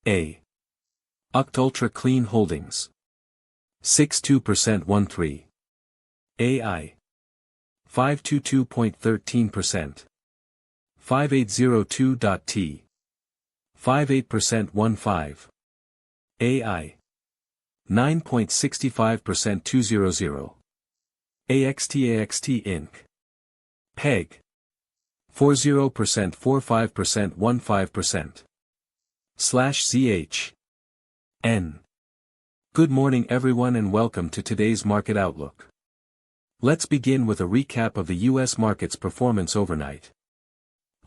A. Ultra Clean Holdings. 62% 13. AI. 522.13%. 5802.T. 58% 15. AI. 9.65% 200. AXT Inc. PEG. 40% 45% 15%. /ZH. N. Good morning everyone and welcome to today's market outlook. Let's begin with a recap of the U.S. market's performance overnight.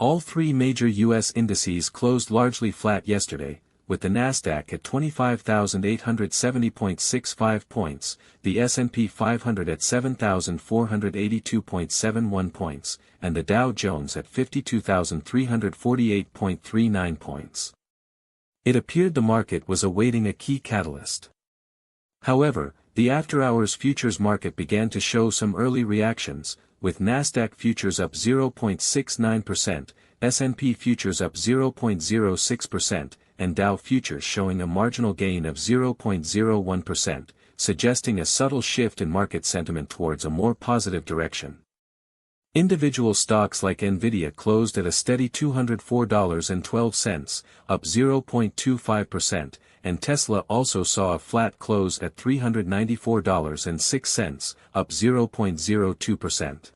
All three major U.S. indices closed largely flat yesterday, with the Nasdaq at 25,870.65 points, the S&P 500 at 7,482.71 points, and the Dow Jones at 52,348.39 points. It appeared the market was awaiting a key catalyst. However, the after-hours futures market began to show some early reactions, with Nasdaq futures up 0.69%, S&P futures up 0.06%, and Dow futures showing a marginal gain of 0.01%, suggesting a subtle shift in market sentiment towards a more positive direction. Individual stocks like Nvidia closed at a steady $204.12, up 0.25%, and Tesla also saw a flat close at $394.06, up 0.02%.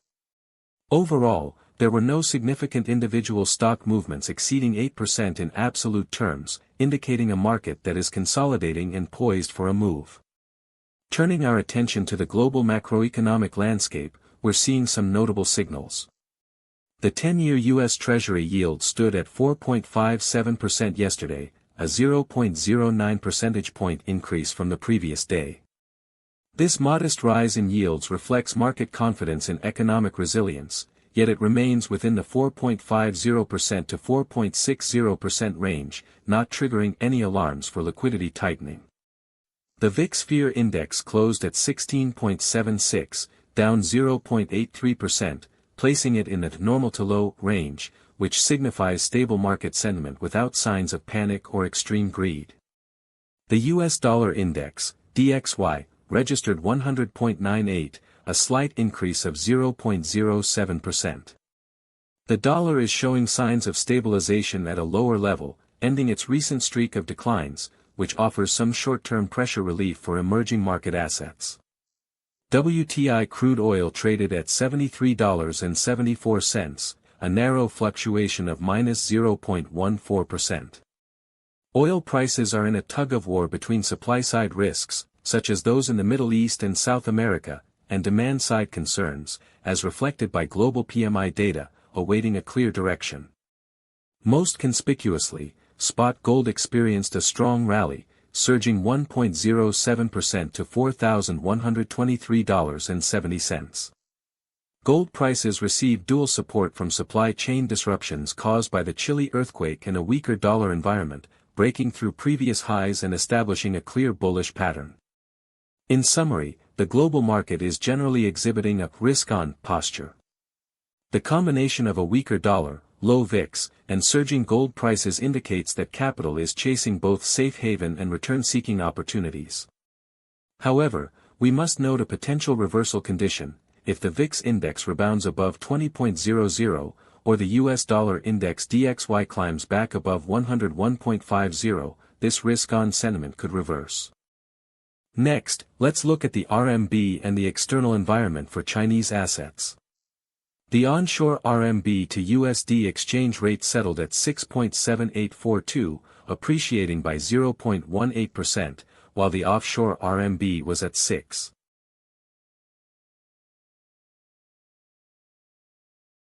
Overall, there were no significant individual stock movements exceeding 8% in absolute terms, indicating a market that is consolidating and poised for a move. Turning our attention to the global macroeconomic landscape, we're seeing some notable signals. The 10-year U.S. Treasury yield stood at 4.57% yesterday, a 0.09 percentage point increase from the previous day. This modest rise in yields reflects market confidence in economic resilience, yet it remains within the 4.50% to 4.60% range, not triggering any alarms for liquidity tightening. The VIX Fear Index closed at 16.76, down 0.83%, placing it in the normal to low range, which signifies stable market sentiment without signs of panic or extreme greed. The US Dollar Index, DXY, registered 100.98, a slight increase of 0.07%. The dollar is showing signs of stabilization at a lower level, ending its recent streak of declines, which offers some short-term pressure relief for emerging market assets. WTI crude oil traded at $73.74, a narrow fluctuation of -0.14%. Oil prices are in a tug-of-war between supply-side risks, such as those in the Middle East and South America, and demand-side concerns, as reflected by global PMI data, awaiting a clear direction. Most conspicuously, spot gold experienced a strong rally, surging 1.07% to $4,123.70. Gold prices received dual support from supply chain disruptions caused by the Chile earthquake and a weaker dollar environment, breaking through previous highs and establishing a clear bullish pattern. In summary, the global market is generally exhibiting a risk-on posture. The combination of a weaker dollar, low VIX, and surging gold prices indicates that capital is chasing both safe haven and return-seeking opportunities. However, we must note a potential reversal condition. If the VIX index rebounds above 20.00, or the US dollar index DXY climbs back above 101.50, this risk-on sentiment could reverse. Next, let's look at the RMB and the external environment for Chinese assets. The onshore RMB to USD exchange rate settled at 6.7842, appreciating by 0.18%, while the offshore RMB was at 6.